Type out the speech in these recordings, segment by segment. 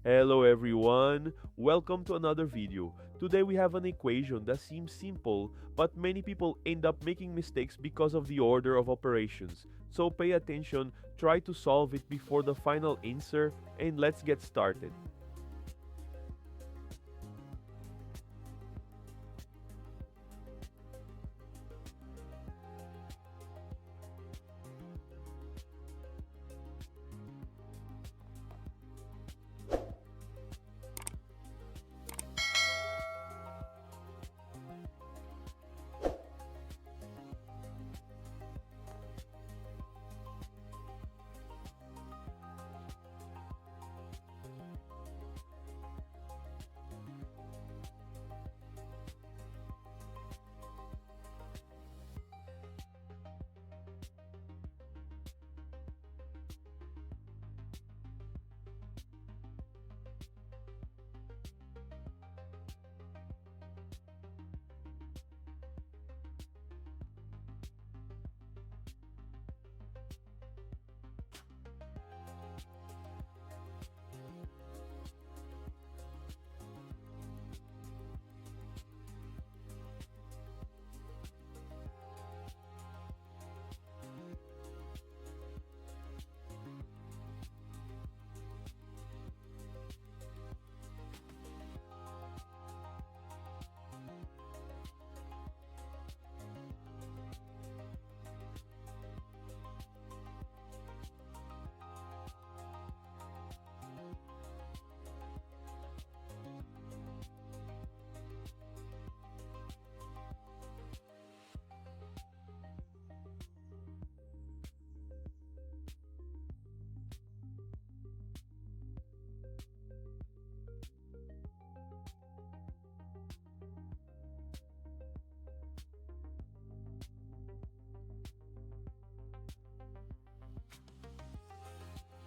Hello everyone, welcome to another video. Today we have an equation that seems simple, but many people end up making mistakes because of the order of operations. So pay attention, try to solve it before the final answer, and let's get started.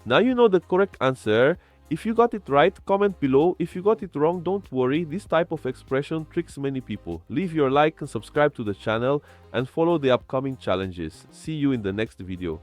Now you know the correct answer. If you got it right, comment below. If you got it wrong, don't worry. This type of expression tricks many people. Leave your like and subscribe to the channel and follow the upcoming challenges. See you in the next video.